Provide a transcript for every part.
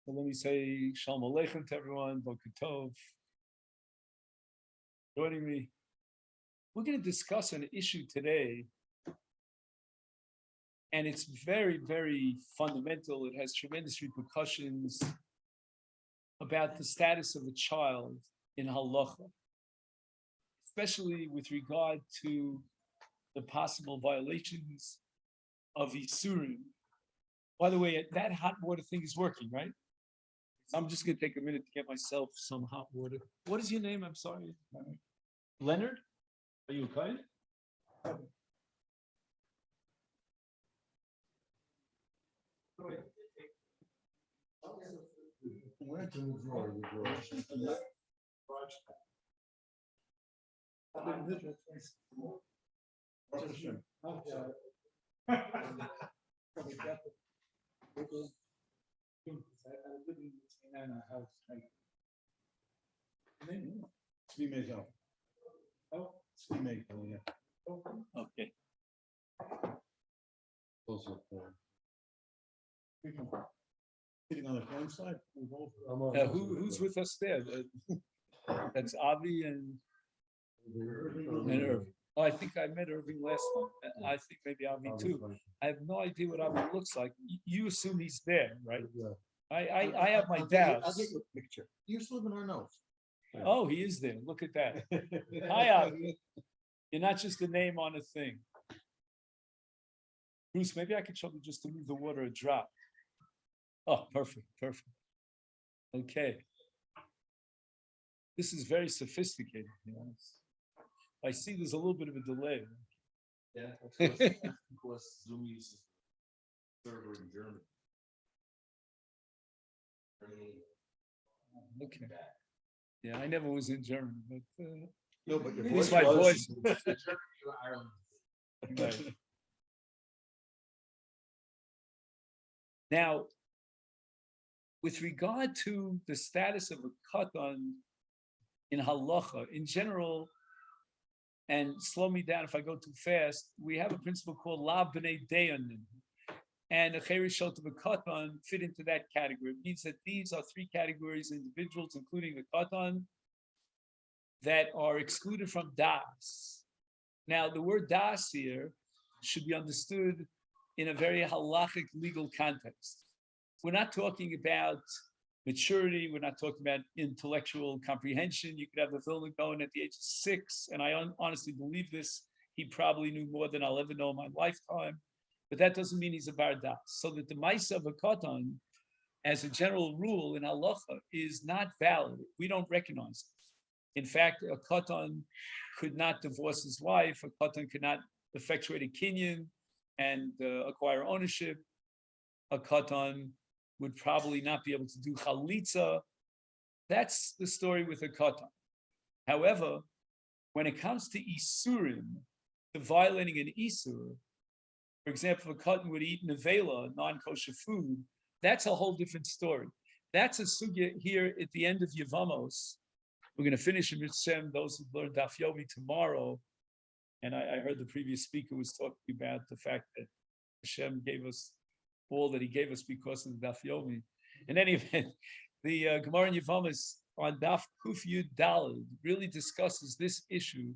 So let me say Shalom Aleichem to everyone, Boker Tov, joining me. We're going to discuss an issue today, and it's very, very fundamental. It has tremendous repercussions about the status of a child in halacha, especially with regard to the possible violations of Issurim. By the way, that hot water thing is working, right? So I'm just going to take a minute to get myself some hot water. What is your name? I'm sorry. Leonard? Are you okay? Okay. Sitting on the front side. Who's with us there? That's Avi and Irving. Oh, I think I met Irving last time. I think maybe Avi too. I have no idea what Avi looks like. You assume he's there, right? I have my doubts. I'll get you a picture. You used to live in our nose. Oh, he is there. Look at that. Hi, Avi. You're not just a name on a thing. Bruce, maybe I could show you just to move the water a drop. Oh, perfect. Okay. This is very sophisticated. You know? I see there's a little bit of a delay. Yeah, because Zoom uses server in Germany. Okay. Yeah, I never was in Germany, but No, but your at least voice my was. voice. Ireland. Right. Now, with regard to the status of a katan in halacha, in general, and slow me down if I go too fast, we have a principle called la b'nei dayanin, and a cheresh of a katan fit into that category. It means that these are three categories of individuals, including the katan, that are excluded from das. Now, the word das here should be understood in a very halachic legal context. We're not talking about maturity. We're not talking about intellectual comprehension. You could have a Vilna Gaon at the age of 6, and I honestly believe this. He probably knew more than I'll ever know in my lifetime, but that doesn't mean he's a bar das. So that the Maisa of a Katan, as a general rule in halacha, is not valid. We don't recognize it. In fact, a Katan could not divorce his wife. A Katan could not effectuate a kinyan and acquire ownership. A Katan would probably not be able to do chalitza. That's the story with a katan. However, when it comes to Issurim, to violating an Issur, for example, if a katan would eat nevela, non-kosher food, that's a whole different story. That's a sugya here at the end of Yevamos. We're going to finish in Mitzvah, those who learn Daf Yomi tomorrow. And I heard the previous speaker was talking about the fact that Hashem gave us all that he gave us because of the Daf Yomi. In any event, the Gemara in Yevamos on Daf Kuf Yud Daled really discusses this issue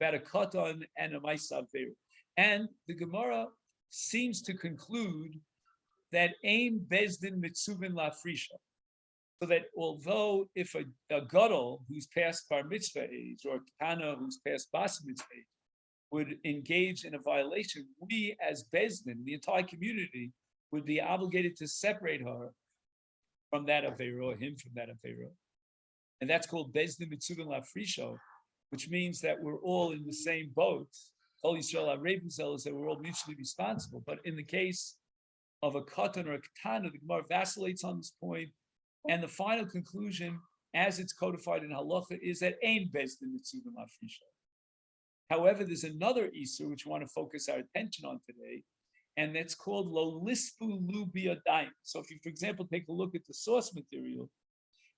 about a katan and a ma'asav ve'er. And the Gemara seems to conclude that ein bezdin mitzuvin lafrisha. So that although if a gadol who's past bar mitzvah age or a kana who's past bas mitzvah age would engage in a violation, we as bezdin, the entire community, would be obligated to separate her from that Aveiro, or him from that Aveiro. And that's called Bezdin Mitzuvin Lafrisho, which means that we're all in the same boat. Kol Yisrael HaReibuzel is that we're all mutually responsible. But in the case of a katan or a katana, the Gemara vacillates on this point. And the final conclusion, as it's codified in halacha, is that ein Bezdin Mitzuvin Lafrisho. However, there's another Issur which we want to focus our attention on today, and that's called lo lispu lu biyadayim. So if you, for example, take a look at the source material,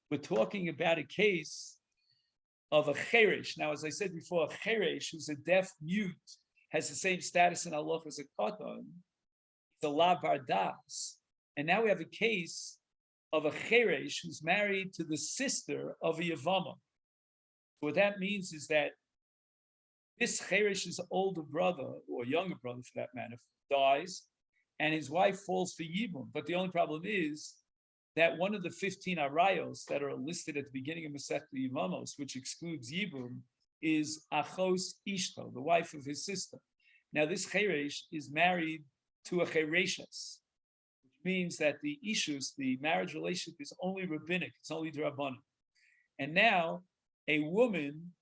we're talking about a case of a cheresh. Now, as I said before, a cheresh who's a deaf mute has the same status in Allah as a katan, the la bar das. And now we have a case of a cheresh who's married to the sister of a Yevamot. What that means is that this cheresh's older brother, or younger brother for that matter, dies, and his wife falls for Yibum. But the only problem is that one of the 15 arayos that are listed at the beginning of Masechet Yevamot, which excludes Yibum, is Achos Ishto, the wife of his sister. Now, this cheresh is married to a chereshes, which means that the Ishus, the marriage relationship, is only rabbinic, it's only D'Rabbanan. And now, a woman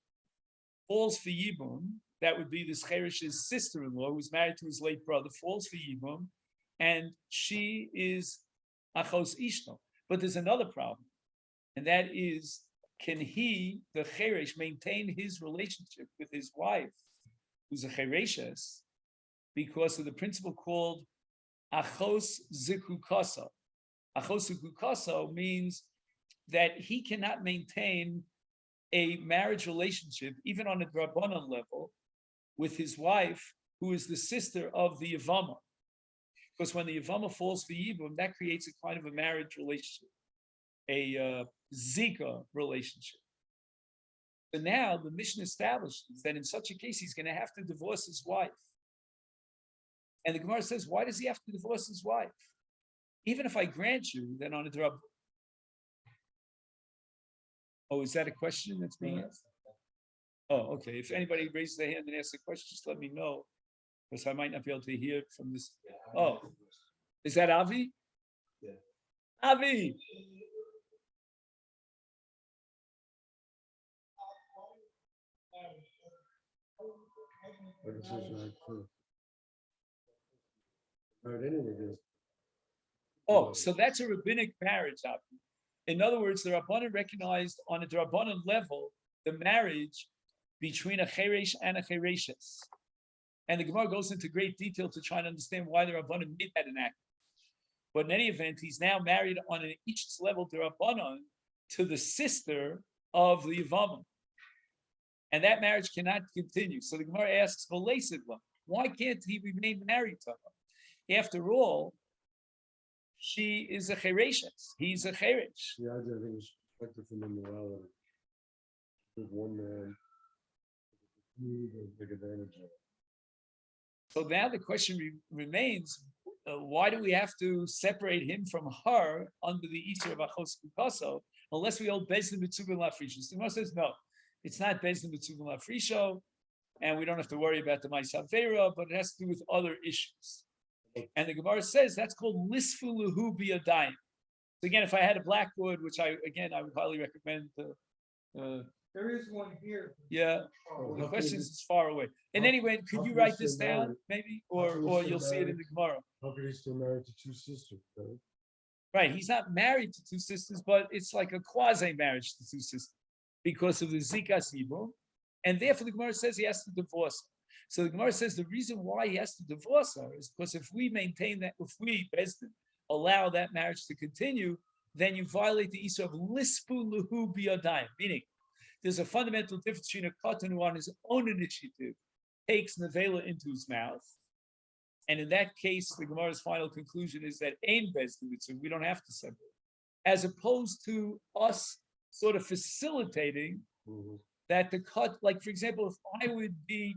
falls for Yibum, that would be this cheresh's sister-in-law, who's married to his late brother, falls for Yibum, and she is Achos Ishto. But there's another problem, and that is, can he, the cheresh, maintain his relationship with his wife, who's a chereshes, because of the principle called Achos Zikukaso. Achos Zikukaso means that he cannot maintain a marriage relationship, even on a D'Rabbanan level, with his wife, who is the sister of the Yevamot. Because when the Yevamot falls for Yibum, that creates a kind of a marriage relationship, a Zika relationship. So now the Mishnah establishes that in such a case, he's going to have to divorce his wife. And the Gemara says, why does he have to divorce his wife? Even if I grant you, then on a D'Rabbanan. Oh, is that a question that's being asked? Oh, okay. If anybody raises their hand and asks a question, just let me know, because I might not be able to hear from this. Oh, is that Avi? Yeah. Avi! Oh, so that's a rabbinic marriage, Avi. In other words, the Rabbanan recognized on a Rabbanan level the marriage between a cheresh and a chereshes. And the Gemara goes into great detail to try and understand why the Rabbanan made that enactment. But in any event, he's now married on an each level to Rabbanan to the sister of the Yevamot. And that marriage cannot continue. So the Gemara asks, why can't he remain married to her? After all, she is a chereshes. He's a cheresh. Yeah, I think it's expected from immorality. With one man, take advantage of it. So now the question remains, why do we have to separate him from her under the Issur of Achos Kukaso, unless we hold Bezdin B'Tzuvin Lafrisho? The Gemara says, no, it's not Bezdin B'Tzuvin Lafrisho, and we don't have to worry about the Ma'aseh Avera, but it has to do with other issues. And the Gemara says that's called Lisfu Lahu Biyadayim. So again, if I had a blackboard, which I would highly recommend. There is one here. Yeah, Oh, the how question can is far away. And anyway, could how you can write you this stay down, married? maybe, How can you or stay you'll see it in married? the Gemara. How could he still married to two sisters? Right? Right, he's not married to two sisters, but it's like a quasi-marriage to two sisters because of the Zika Sibo, and therefore the Gemara says he has to divorce her. So the Gemara says the reason why he has to divorce her is because if we maintain that, if we, Bezdin, allow that marriage to continue, then you violate the Issur of Lispu Lahu Biyadayim, meaning there's a fundamental difference between a katan who on his own initiative takes nevela into his mouth, and in that case, the Gemara's final conclusion is that Ein Bezdin Mitzvah, we don't have to separate, as opposed to us sort of facilitating that the cut, like for example, if I would be,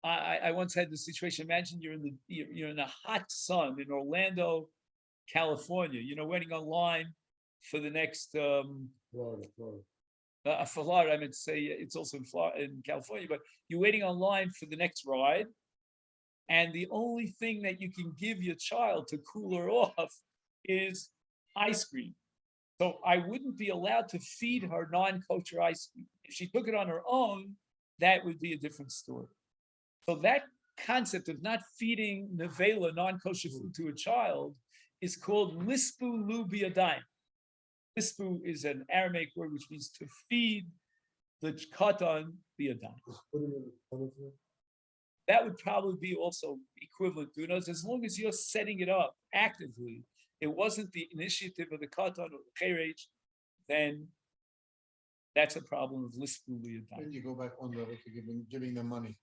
I once had this situation. Imagine you're in the hot sun in Orlando, California. Waiting online for the next Florida. Florida. I meant to say it's also in Florida, in California, but you're waiting online for the next ride, and the only thing that you can give your child to cool her off is ice cream. So I wouldn't be allowed to feed her non-kosher ice cream. If she took it on her own, that would be a different story. So that concept of not feeding nevela, non-kosher food to a child is called lispu lu biyadayim. Lispu is an Aramaic word which means to feed the katan biyadayim. That would probably be also equivalent to it. As long as you're setting it up actively, it wasn't the initiative of the katan or the cheresh, then that's a problem of lispu biyadayim. Then you go back one level to giving them money.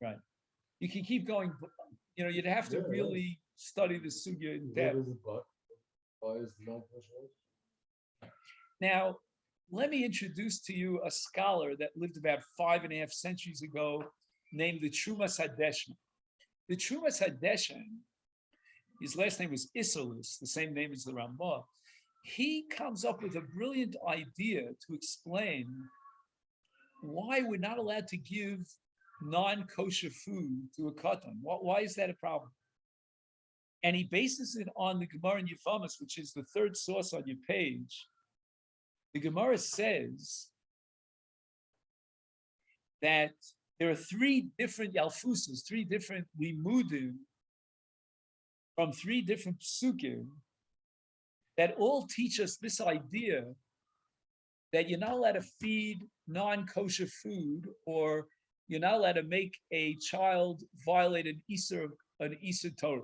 Right. You can keep going, but, you'd have to really study the sugya in depth. Why is non-kosher? Now, let me introduce to you a scholar that lived about 5.5 centuries ago, named the Trumas Hadeshan. The Trumas Hadeshan, his last name was Issur, the same name as the Ramah. He comes up with a brilliant idea to explain why we're not allowed to give non-kosher food to a katan. Why is that a problem? And he bases it on the Gemara in Yevamot, which is the third source on your page. The Gemara says that there are 3 different yalfusas, 3 different limudim from 3 different psukim that all teach us this idea that you're not allowed to feed non-kosher food, or you're not allowed to make a child violate an Issur Torah.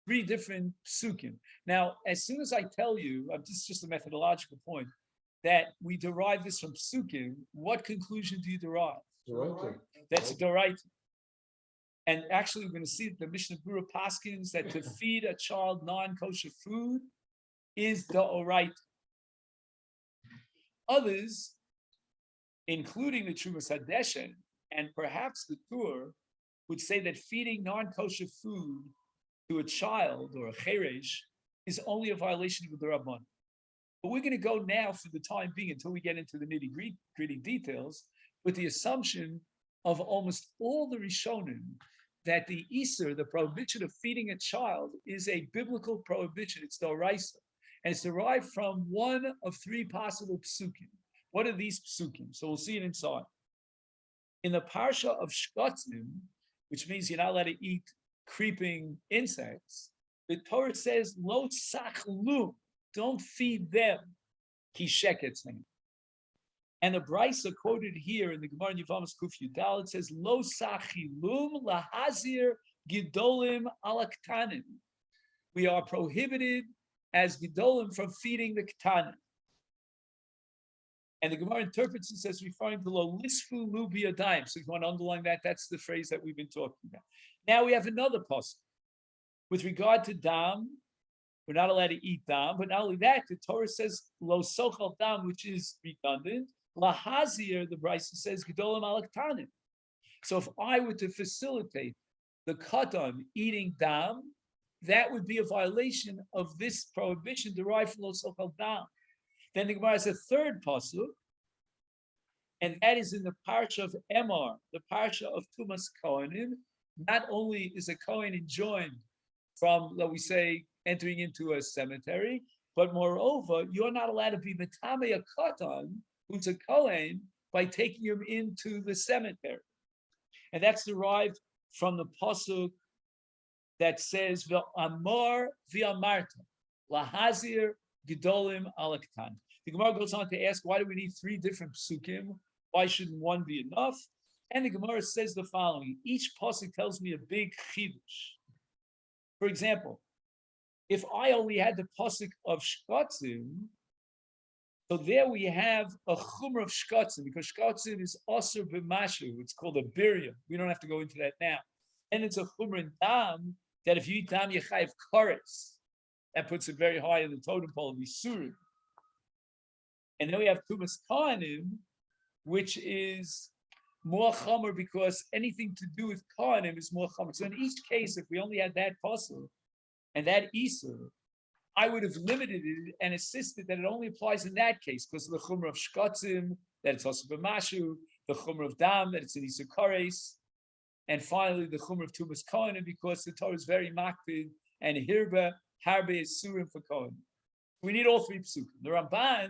3 different psukim. Now, as soon as I tell you, this is just a methodological point, that we derive this from psukim, what conclusion do you derive? Right. That's doraita. And actually, we're going to see that the Mishnah Berurah paskins that to feed a child non-kosher food is doraita. Others, including the Trumas Hadeshan and perhaps the Tur, would say that feeding non-kosher food to a child or a cheresh is only a violation of the Rabban. But we're going to go now, for the time being, until we get into the nitty-gritty details, with the assumption of almost all the Rishonim that the Issur, the prohibition of feeding a child, is a biblical prohibition. It's the Oraisa. And it's derived from one of 3 possible psukim. What are these psukim? So we'll see it inside. In the parsha of Shkotzim, which means you're not allowed to eat creeping insects, the Torah says, Lo sachlu, don't feed them, ki sheketzim. And the Brisa quoted here in the Gemara in Yevamot Kuf Yudal, it says, Lo sachilum lahazir gidolim alaktanim. We are prohibited as gidolim from feeding the ktanim. And the Gemara interprets this as referring to lo lisfu lu biyadayim. So if you want to underline that, that's the phrase that we've been talking about. Now we have another pasuk. With regard to dam, we're not allowed to eat dam, but not only that, the Torah says lo sochal dam, which is redundant. Lahazir, the Brisa says, gedolim alaktanim. So if I were to facilitate the katan eating dam, that would be a violation of this prohibition derived from lo sochal dam. Then the Gemara has a third pasuk, and that is in the parsha of Emor, the parsha of Tumas Kohanim. Not only is a Kohen enjoined from, let we say, entering into a cemetery, but moreover, you're not allowed to be metame a katan, who's a Kohen, by taking him into the cemetery. And that's derived from the pasuk that says, V'amar v'amarta, lahazir gedolim alaktan. The Gemara goes on to ask, why do we need 3 different psukim? Why shouldn't one be enough? And the Gemara says the following: each pasuk tells me a big chidush. For example, if I only had the pasuk of shkotzim, so there we have a chumrah of shkotzim, because shkotzim is Issur b'mashu. It's called a BiIyun. We don't have to go into that now. And it's a chumrah in dam, that if you eat dam, you chayav kares. That puts it very high in the totem pole of Issur. And then we have Tumas Kohanim, which is more chomer, because anything to do with Kohanim is more chomer. So in each case, if we only had that pasuk and that Issur, I would have limited it and insisted that it only applies in that case, because of the chomer of shkotzim, that it's also b'mashu, the chomer of dam, that it's an Issur kares, and finally the chomer of Tumas Kohanim, because the Torah is very makpid, and hirba harbe is surim for Kohanim. We need all 3 psukim. The Ramban,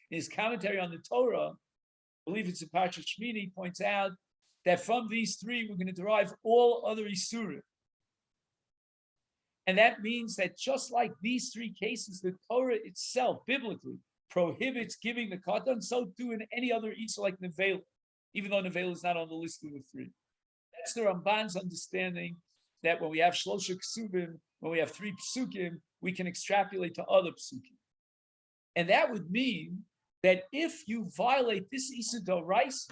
in his commentary on the Torah, I believe it's a Parsha Shmini, points out that from these 3 we're going to derive all other Issurim. And that means that just like these 3 cases, the Torah itself, biblically, prohibits giving the katan, so too in any other Issur like Nevela, even though Nevela is not on the list of the 3. That's the Ramban's understanding, that when we have Shlosha Ksubim, when we have 3 psukim, we can extrapolate to other psukim. And that would mean that if you violate this Issur D'Oraisa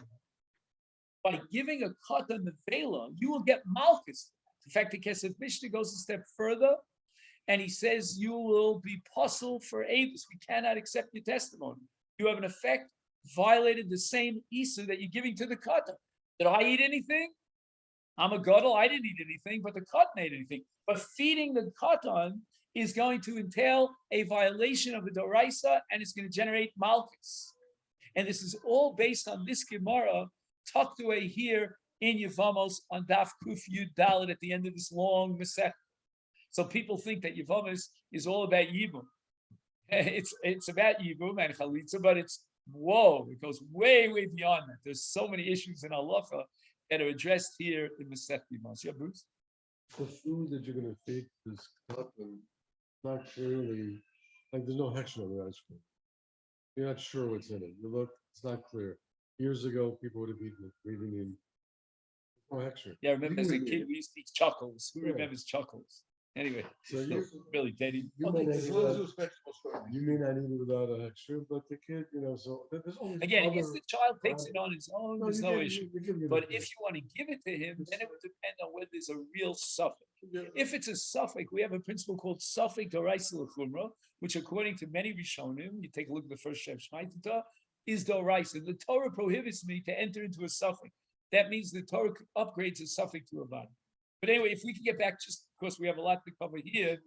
by giving a katan Nevela, you will get malchus. In fact, the Kesef Mishnah goes a step further and he says you will be puzzled for ages. We cannot accept your testimony. You have in effect violated the same Issur that you're giving to the katan. Did I eat anything? I'm a gadol. I didn't eat anything, but the katan ate anything. But feeding the katan is going to entail a violation of the doraisa, and it's going to generate malchus. And this is all based on this Gemara tucked away here in Yevamos on Daf Kuf Yud Dalet at the end of this long Masechet. So people think that Yevamos is all about Yibum. It's about Yibum and Chalitza, but it goes way, way beyond that. There's so many issues in halacha that are addressed here in Masechet Yevamos. Yeah, Bruce? The food that you're gonna feed this katan, not clearly, like there's no hechsher on the ice cream. You're not sure what's in it. You look, it's not clear. Years ago, people would have eaten it, breathing in. No hechsher. Yeah, I remember as a You would kid, eat we used to eat chuckles. Who Yeah. remembers chuckles? Anyway, So so really, Daddy. you Okay. might not As eat long as that- it was vegetable story. you may not eat it without a hechsher, but the kid, so there's only Again, if the child takes it on his own, there's no issue. But if you want to give it to him, then it would depend on whether there's a real suffix. If it's a suffix, we have a principle called suffix doraisa l'chumra, which according to many Rishonim, you take a look at the first Shem Shmaitita, is doraisa. The Torah prohibits me to enter into a suffix. That means the Torah upgrades a suffix to a body. But anyway, if we can get back, just because we have a lot to cover here.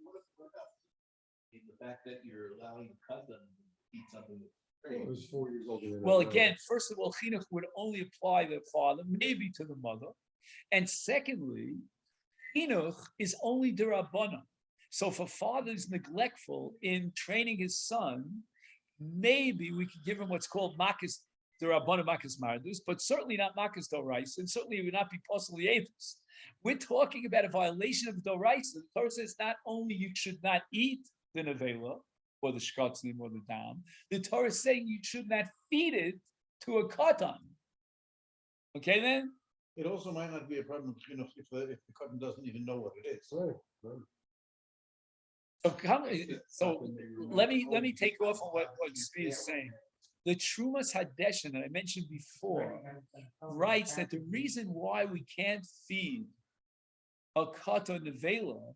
The fact that you're allowing cousin to eat something that's It was 4 years old. Well, again, first of all, chinuch would only apply to the father, maybe to the mother. And secondly, chinuch is only derabbanan. So if a father is neglectful in training his son, maybe we could give him what's called makas derabbanan, makas mardus, but certainly not makas dorais, and certainly it would not be possibly avis. We're talking about a violation of dorais. The Torah says not only you should not eat the nevela, or the shkatzim, or the dam. The Torah is saying you should not feed it to a katan. Okay, then? It also might not be a problem if the cotton doesn't even know what it is. Right, right. So let me take off on what Tzvi is saying. The Trumas Hadeshin that I mentioned before writes that the reason why we can't feed a katan nevela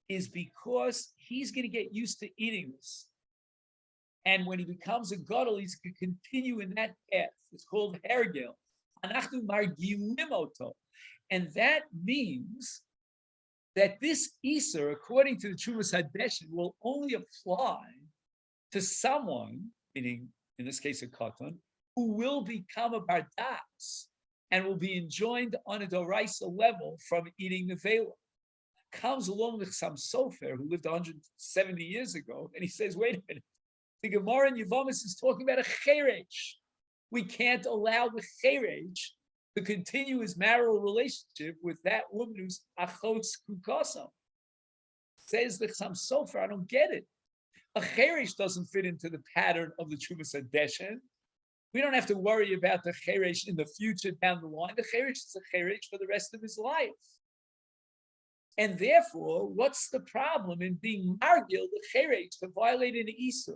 is because he's going to get used to eating this. And when he becomes a gadol, he's going to continue in that path. It's called hergel. And that means that this Issur, according to the Trumas Hadeshin, will only apply to someone, meaning in this case a katan, who will become a bardas and will be enjoined on a doraisa level from eating nevela. Comes along with some sofer who lived 170 years ago, and he says, wait a minute, the Gemara in Yevamos is talking about a cheresh. We can't allow the cheresh to continue his marital relationship with that woman who's achotz kukasa. Says the Chasam Sofer, I don't get it. A cheresh doesn't fit into the pattern of the Trumas Hadeshin. We don't have to worry about the cheresh in the future down the line. The cheresh is a cheresh for the rest of his life. And therefore, what's the problem in being margil the cheresh to violate an Issur?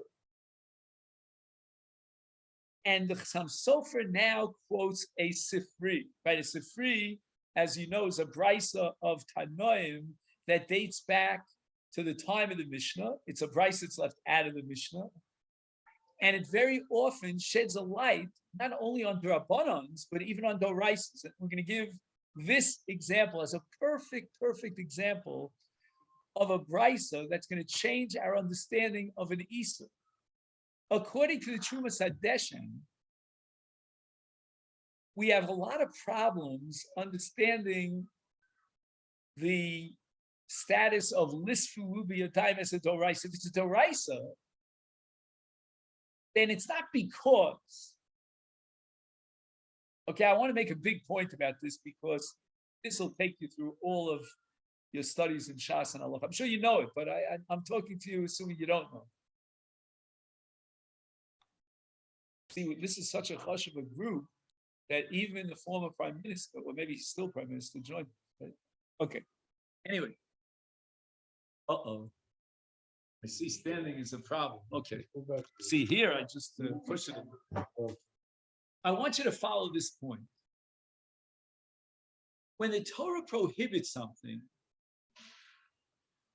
And the Chasam Sofer now quotes a Sifri, right? A Sifri, as you know, is a brisa of Tanoim that dates back to the time of the Mishnah. It's a brisa that's left out of the Mishnah. And it very often sheds a light, not only on Drabanans, but even on Doraisas. And we're going to give this example as a perfect example of a brisa that's going to change our understanding of an Issur. According to the Trumas Hadeshin, we have a lot of problems understanding the status of lisfu ubiyatayim as a doraisa. If it's a doraisa, then it's not because. Okay, I want to make a big point about this because this will take you through all of your studies in Shas and Allah. I'm sure you know it, but I'm talking to you assuming you don't know. See, this is such a hush of a group that even the former prime minister, or maybe he's still prime minister, joined. Right? Okay. Anyway. I see standing is a problem. Okay. See here, I just push it. I want you to follow this point. When the Torah prohibits something,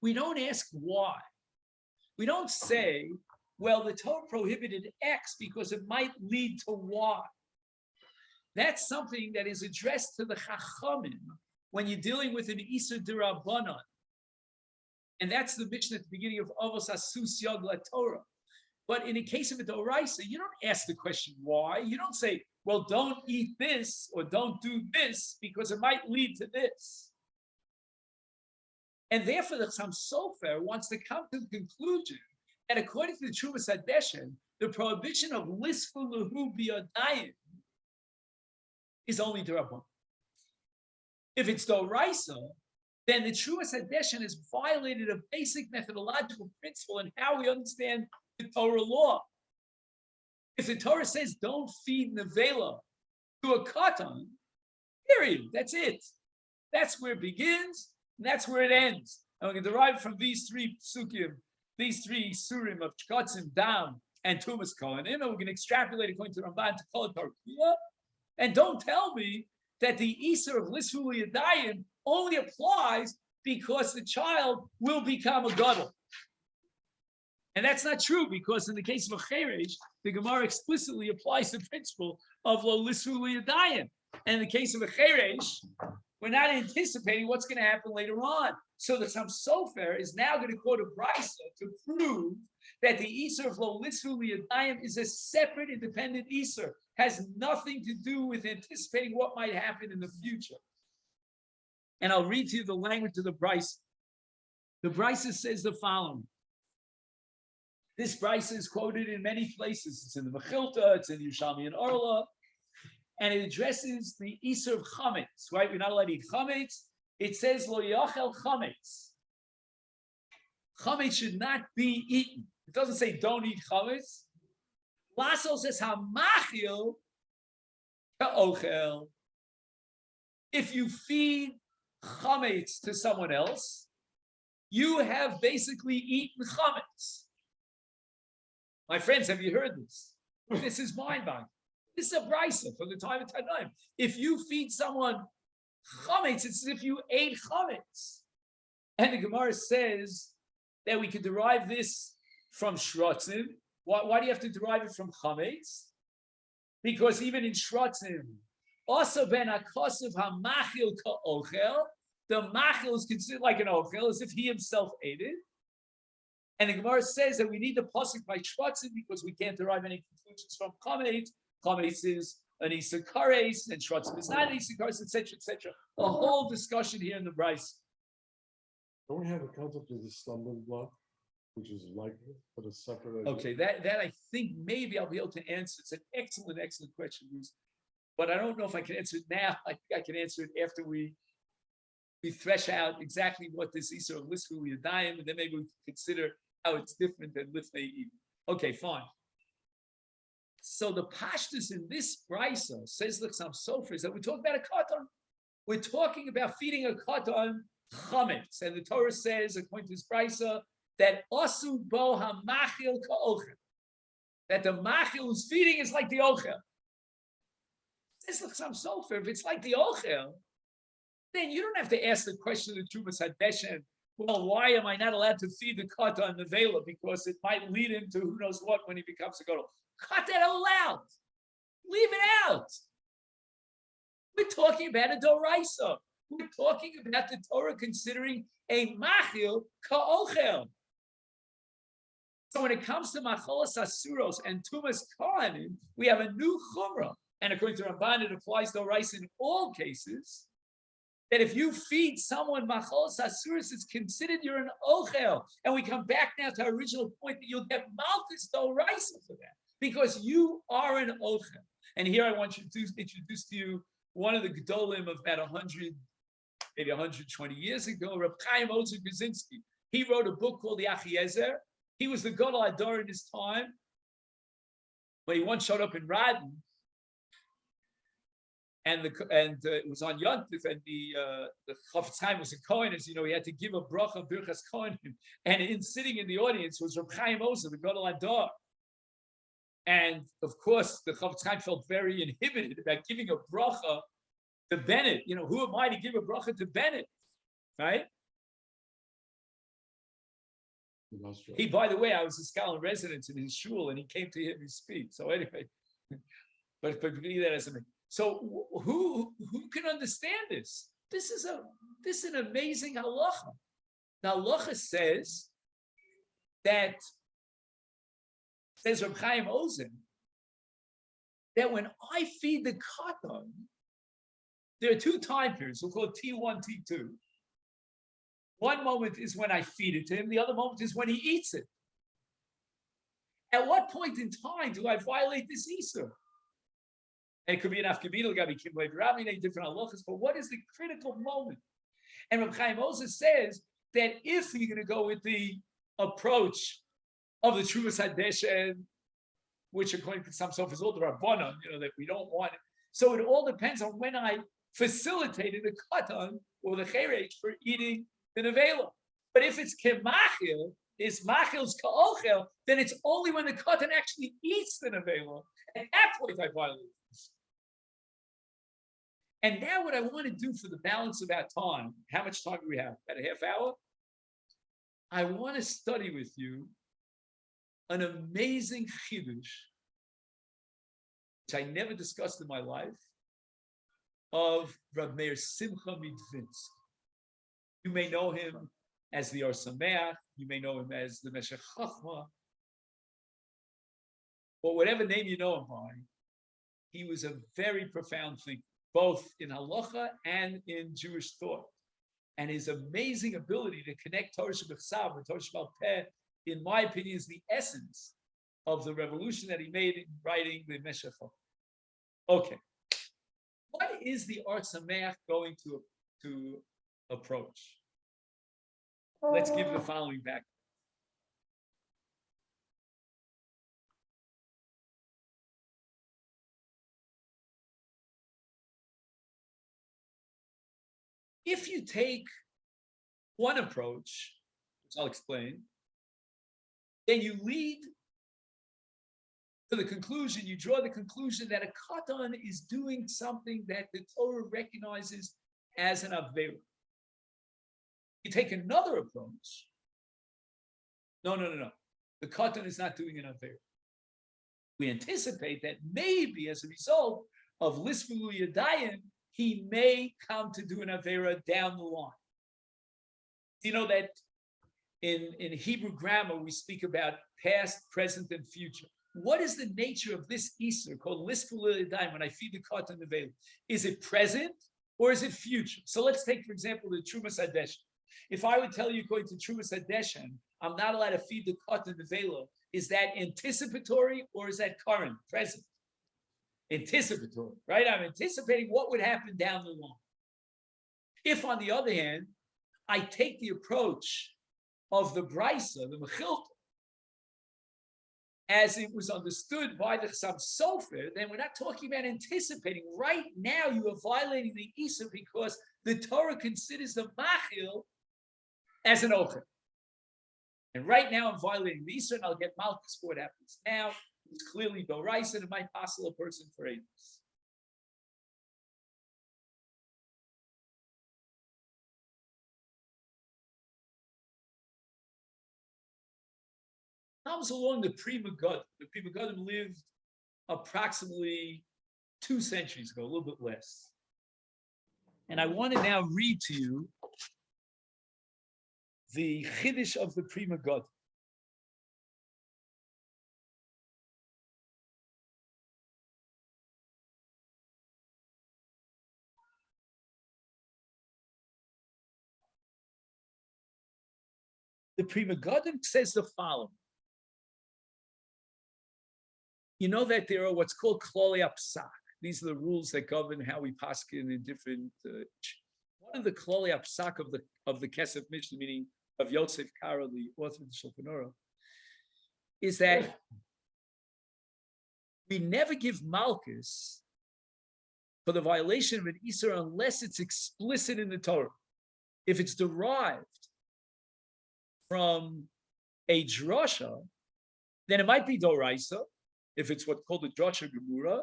we don't ask why. We don't say, well, the Torah prohibited X because it might lead to Y. That's something that is addressed to the Chachamim when you're dealing with an Issur D'Rabbanan. And that's the mission at the beginning of Avos Asus Yag LaTorah. But in the case of a Doraisa, you don't ask the question why. You don't say, well, don't eat this or don't do this because it might lead to this. And therefore, the Chassam Sofer wants to come to the conclusion that according to the Trumas Hadeshen, the prohibition of lisfu lehu biyadayim is only D'Rabbanan. If it's Doraisa, then the Trumas Hadeshen has violated a basic methodological principle in how we understand the Torah law. If the Torah says don't feed nevela to a katan, period, that's it. That's where it begins, and that's where it ends. And we can derive from these three psukim, these three surim of Shkotzim, Dam, and Tumas Kohanim, and we can extrapolate according to Ramban to Kol Torah. And don't tell me that the Issur of Lisfu Yadayim only applies because the child will become a gadol. And that's not true, because in the case of a cheresh, the Gemara explicitly applies the principle of lo lisfu liyadayim. And in the case of a cheresh, we're not anticipating what's going to happen later on. So the Chassam Sofer is now going to quote a brisa to prove that the Issur of lo lisfu liyadayim is a separate, independent Issur, has nothing to do with anticipating what might happen in the future. And I'll read to you the language of the brisa. The brisa says the following. This brisa is quoted in many places. It's in the Mechilta, it's in Yerushalmi and Orla, and it addresses the Issur of chametz. Right, we're not allowed to eat chametz. It says lo yachel chametz. Chametz should not be eaten. It doesn't say don't eat chametz. Lasso says hamachil ka'ochel. If you feed chametz to someone else, you have basically eaten chametz. My friends, have you heard this? This is mind-boggling. This is a brisa from the time of Tanaim. If you feed someone chametz, it's as if you ate chametz. And the Gemara says that we can derive this from shrotzim. Why do you have to derive it from chametz? Because even in shrotzim, also ben akosiv hamachil ka'ochel, the machil is considered like an ochel, as if he himself ate it. And the Gemara says that we need the pasuk by shrotzim because we can't derive any conclusions from chametz. Chametz is an Issur kares, and shrotzim is not an Issur kares, etc., etc. A whole discussion here in the brisa. Don't we have a concept of the stumbling block, which is like it, but a separate? Okay, that I think maybe I'll be able to answer. It's an excellent question, Bruce. But I don't know if I can answer it now. I think I can answer it after we thresh out exactly what this Issur of lisfu liyadayim, and then maybe we can consider how it's different than lifnei even. Okay, fine. So the pashtus in this brisa says the Chassam Sofer is that we're talking about a katan. We're talking about feeding a katan chametz, and the Torah says, according to this brisa, that asu bo hamachil ka'ochel, that the machil who's feeding is like the ochel. Says the Chassam Sofer, if it's like the ochel, then you don't have to ask the question of Trumas Hadeshen, well, why am I not allowed to feed the katan nevela? Because it might lead him to who knows what when he becomes a gadol. Cut that all out. Leave it out. We're talking about a doraisa. We're talking about the Torah considering a machil ka'ochel. So when it comes to macholas asuros and tumas kohanim, we have a new chumrah. And according to Ramban, it applies doraisa in all cases. That if you feed someone macholas asuros, it's considered you're an ochel. And we come back now to our original point that you'll get malchus doraisa for that. Because you are an ochel. And here I want you to introduce to you one of the gedolim of about 100, maybe 120 years ago, Reb Chaim Ozer Grzinski. He wrote a book called the Achiezer. He was the Gadol Ador in his time. But he once showed up in Radin. And it was on Yontif, and the Chafetz Chaim was a Kohen, as you know, he had to give a bracha birchas Kohen. And sitting in the audience was Reb Chaim Ozer, the Gadol Ador. And of course, the Chafetz Chaim felt very inhibited about giving a bracha to Bennett. You know, who am I to give a bracha to Bennett, right? Industrial. By the way, I was a scholar in residence in his shul, and he came to hear me speak. So anyway, but be that as it may. So who can understand this? This is an amazing halacha. The halacha says Reb Chaim Ozen, that when I feed the katan, there are two time periods. We'll call it T1, T2. One moment is when I feed it to him. The other moment is when he eats it. At what point in time do I violate this Issur? And it could be an afkabina, it could be kibbutz rabbi, different halachas. But what is the critical moment? And Reb Chaim Moses says that if you're going to go with the approach of the Trumas Hadeshen, which according to some sofas all the Rabbanon, that we don't want it. So it all depends on when I facilitated the katan or the cherech for eating the nevela. But if it's kemachil, is machil's ka'ochel, then it's only when the katan actually eats the nevela. At that point, I violate this. And now what I want to do for the balance of our time, how much time do we have? About a half hour? I want to study with you an amazing chidush, which I never discussed in my life, of Rav Meir Simcha Midvinsk. You may know him as the Or Sameach, you may know him as the Meshech Chachma, but whatever name you know him by, he was a very profound thinker, both in halacha and in Jewish thought. And his amazing ability to connect Torah Shebechsav with Torah Shebal Peh, in my opinion, is the essence of the revolution that he made in writing the Meshech Chachma. Okay. What is the Or Sameach going to approach? Let's give the following back. If you take one approach, which I'll explain, then you lead to the conclusion, you draw the conclusion that a katan is doing something that the Torah recognizes as an avera. You take another approach. No. The katan is not doing an avera. We anticipate that maybe as a result of lisvulu yadayim, he may come to do an avera down the line. You know that in Hebrew grammar we speak about past, present, and future. What is the nature of this Issur called lisvulu yadayim when I feed the katan avera? Is it present or is it future? So let's take, for example, the Trumas Hadeshen. If I would tell you, according to Trumas Hadeshen, I'm not allowed to feed the katan nevela, is that anticipatory or is that current, present? Anticipatory, right? I'm anticipating what would happen down the line. If, on the other hand, I take the approach of the Brisa, the Mechilta, as it was understood by the Chassam Sofer, then we're not talking about anticipating. Right now, you are violating the Issur because the Torah considers the Machil as an Ochel. And right now, I'm violating the Issur, and I'll get Malchus for what happens now. It's clearly Doraisa, and it might passel a person for ages. Comes along the Pri Megadim. The Pri Megadim lived approximately 2 centuries ago, a little bit less. And I want to now read to you the Chiddush of the Pri Megadim. The Pri Megadim says the following. You know that there are what's called klolei psak. These are the rules that govern how we paskin in different. One of the klolei psak of the Kesef Mishnah, meaning of Yosef Karo, the author of the Shulchan Aruch, is that we never give malchus for the violation of an Issur unless it's explicit in the Torah. If it's derived from a drasha, then it might be doraisa, if it's what's called a drasha gemura,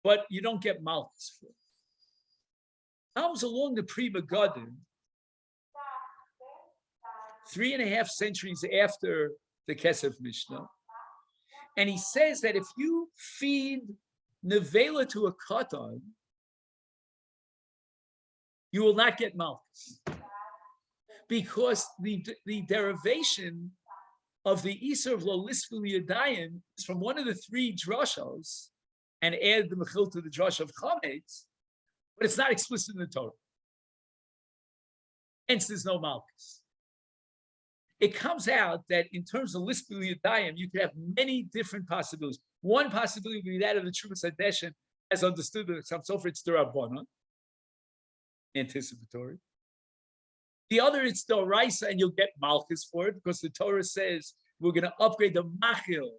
but you don't get malchus for it. Comes along the Pri Megadim 3.5 centuries after the Kesef Mishnah. And he says that if you feed nevela to a katan, you will not get malchus. Because the derivation of the Issur of lo lisfu yadayim is from one of the 3 drashos, and add the mechil to the drash of chametz, but it's not explicit in the Torah. Hence, there's no malchus. It comes out that in terms of lisfu yadayim, you could have many different possibilities. One possibility would be that of the Trumas Hadeshen, as understood in the Chatzam Sofer, it's D'Rabbanan, anticipatory. The other, it's D'Oraisa, and you'll get malchus for it, because the Torah says we're going to upgrade the machil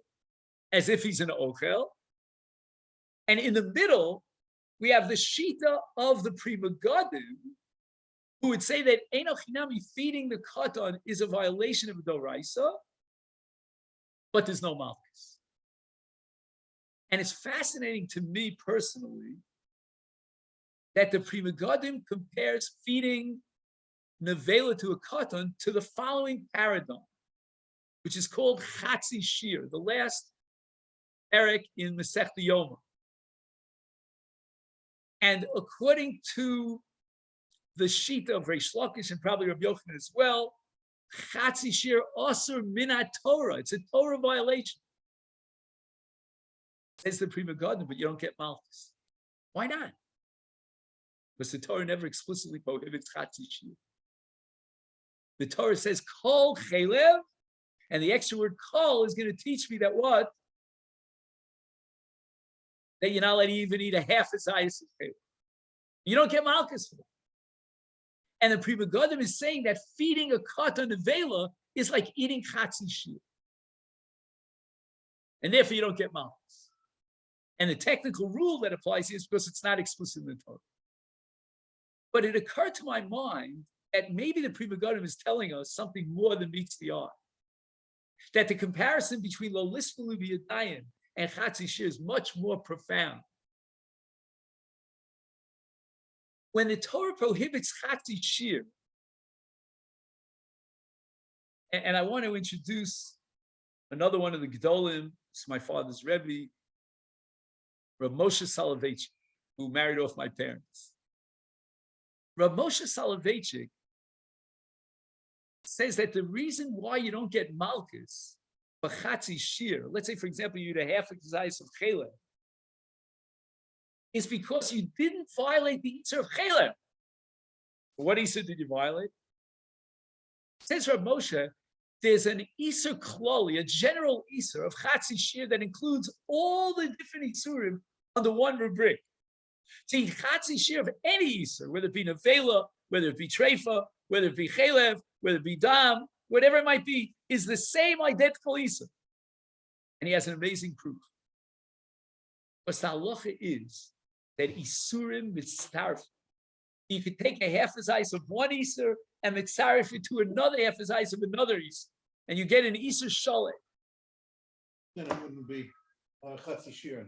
as if he's an ochel. And in the middle, we have the shita of the Pri Megadim, who would say that Eino Chinami, feeding the katan, is a violation of D'Oraisa, but there's no malchus. And it's fascinating to me personally that the Pri Megadim compares feeding nevela to a katan to the following paradigm, which is called Chatzi Shir, the last Eric in Masechet Yevamot. And according to the shita of Reish Lakish and probably Rabbi Yochanan as well, Chatzi Shir Issur min Torah. It's a Torah violation. Says the Pri Megadim, but you don't get malchus. Why not? Because the Torah never explicitly prohibits Chatzi Shir. The Torah says kol chelev, and the extra word kol is going to teach me that what? That you're not allowed to even eat a half a size of chelev. You don't get malchus for it. And the Pri Megadim is saying that feeding a katan nevela is like eating Chatzi Shir. And therefore you don't get malchus. And the technical rule that applies here is because it's not explicit in the Torah. But it occurred to my mind that maybe the Pri Megadim is telling us something more than meets the eye. That the comparison between lo lisfu yadayim and Chatzi Shir is much more profound. When the Torah prohibits Chatzi Shir, and I want to introduce another one of the Gedolim, it's my father's Rebbe, Rav Moshe Soloveitchik, who married off my parents. Rav Moshe Soloveitchik says that the reason why you don't get malchus for Chatzi Shir, let's say, for example, you eat a half a kazayis of chelev, is because you didn't violate the Issur of chelev. What Issur did you violate? Says Rav Moshe, there's an Issur kloli, a general Issur of Chatzi Shir that includes all the different Issurim under one rubric. To eat Chatzi Shir of any Issur, whether it be nevela, whether it be treifa, whether it be chelev, whether it be dam, whatever it might be, is the same identical Issur. And he has an amazing proof. But the halacha is that Issurim mitzaref. You could take a half a size of one Issur and mitzaref it to another half a size of another Issur, and you get an Issur shalek. Then it wouldn't be Chatzi Shir.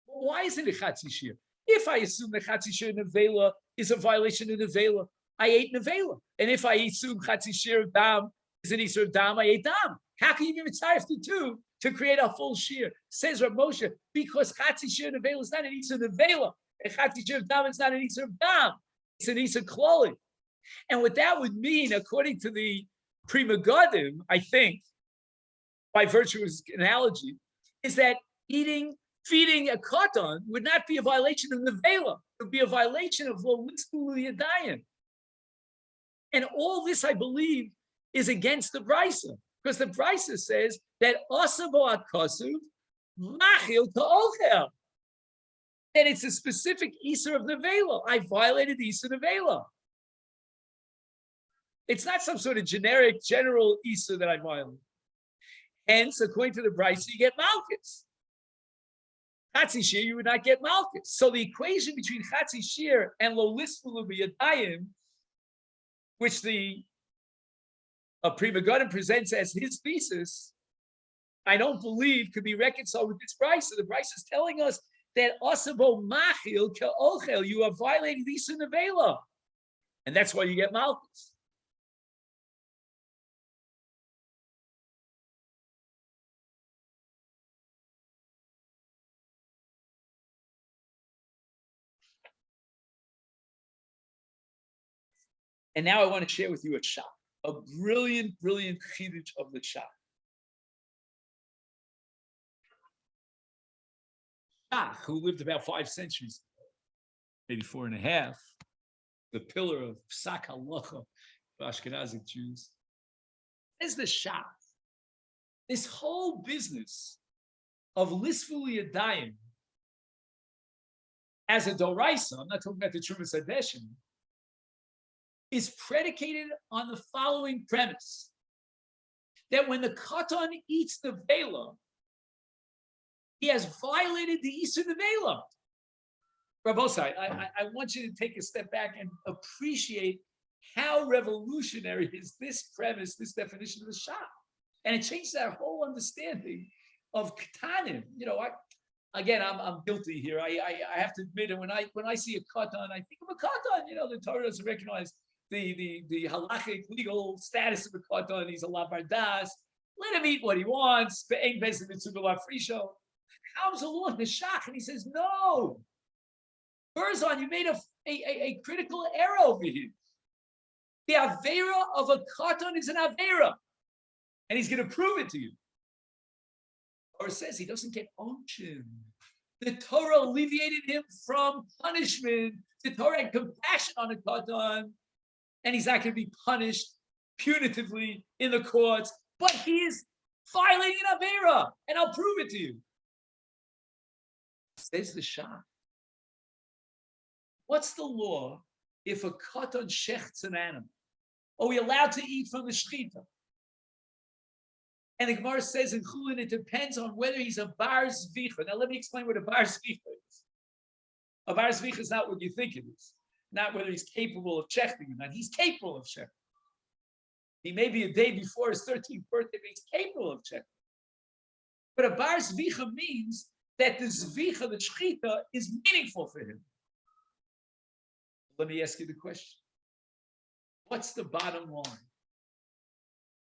Why isn't it Chatzi Shir? If I assume that Chatzi Shir nevela is a violation of nevela, I ate nevela. And if I assume Chatzi Shir of dam is an Issur of dam, I ate dam. How can you be mitzaref the two to create a full shir? Says Rav Moshe, because Chatzi Shir nevela is not an Issur nevela, and Chatzi Shir of dam is not an Issur of dam. It's an Issur kloli. And what that would mean, according to the Pri Megadim, I think, by virtue of his analogy, is that feeding a katan would not be a violation of nevela. It would be a violation of lo lisfu yadayim. And all this, I believe, is against the Brisa, because the Brisa says that asabo akasuv machil ka'ochel. That it's a specific Issur of nevela. I violated the Issur nevela. It's not some sort of generic, general Issur that I violated. Hence, according to the Brisa, you get malchus. Chatzi Shir, you would not get malchus. So the equation between Chatzi Shir and lo lisfu yadayim, which the Pri Megadim presents as his thesis, I don't believe could be reconciled with this Brisa. The Brisa is telling us that asabo machil ka'ochel, you are violating the Issur nevela, and that's why you get malchus. And now I want to share with you a brilliant, brilliant chidush of the shah. Shah, who lived about 5 centuries, maybe 4.5, the pillar of Psak Halacha for Ashkenazic Jews, is the Shah. This whole business of Lisful Yadayim as a Doraisa, I'm not talking about the Trumas Hadeshim, is predicated on the following premise: that when the Katan eats the Vela, he has violated the Issur the Vela. Rabosai, I want you to take a step back and appreciate how revolutionary is this premise, this definition of the Shah. And it changes our whole understanding of Ketanim. I'm guilty here. I have to admit it. When I see a Katan, I think of a Katan. The Torah doesn't recognize the halachic legal status of a Katan. He's a labardas. Let him eat what he wants. Comes along the Shach and he says, no, Berzon, you made a critical error over here. The Avera of a Katan is an Avera. And he's going to prove it to you. Or it says he doesn't get unction. The Torah alleviated him from punishment. The Torah had compassion on a Katan. And he's not going to be punished punitively in the courts. But he is violating an Avera. And I'll prove it to you. Says the Shah. What's the law if a Katan shechts an animal? Are we allowed to eat from the shechita? And the Gemara says in Chulin, it depends on whether he's a bar zvicha. Now let me explain what a bar zvicha is. A bar zvicha is not what you think it is. Not whether he's capable of shechting or not. He's capable of shechting. He may be a day before his 13th birthday, but he's capable of shechting. But a bar zvicha means that the zvicha, the shechita, is meaningful for him. Let me ask you the question. What's the bottom line?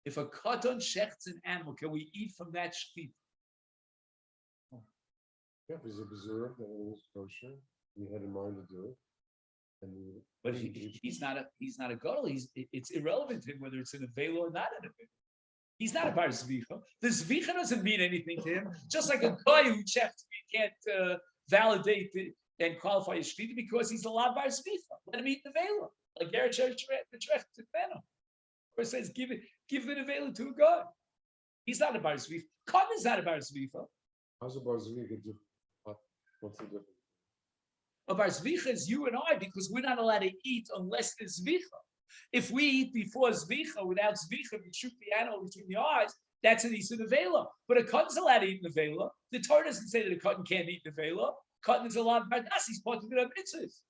If a katan shechts an animal, can we eat from that shechita? Yeah, if he's a berserk that was kosher, he had in mind to do it. But he's not a gadol. It's irrelevant to him whether it's in a velo or not in a velo. He's not a bar zvicha. The zvicha doesn't mean anything to him. Just like a guy who checks, we can't validate and qualify his shechita because he's a la bar zvicha. Let him eat the velo. Like Gerrit Shrecht to Beno. Or says give the velo to a guy. He's not a bar zvicha. Katan is not a bar zvicha. How's a bar zvicha different? What's the difference? A bar zvicha is you and I because we're not allowed to eat unless there's zvicha. If we eat before zvicha, without zvicha, we shoot the animal between the eyes, that's an issur nevela. But a katan's allowed to eat nevela. The Torah doesn't say that a katan can't eat nevela. Katan is allowed bardas. He's part of the mitzvahs.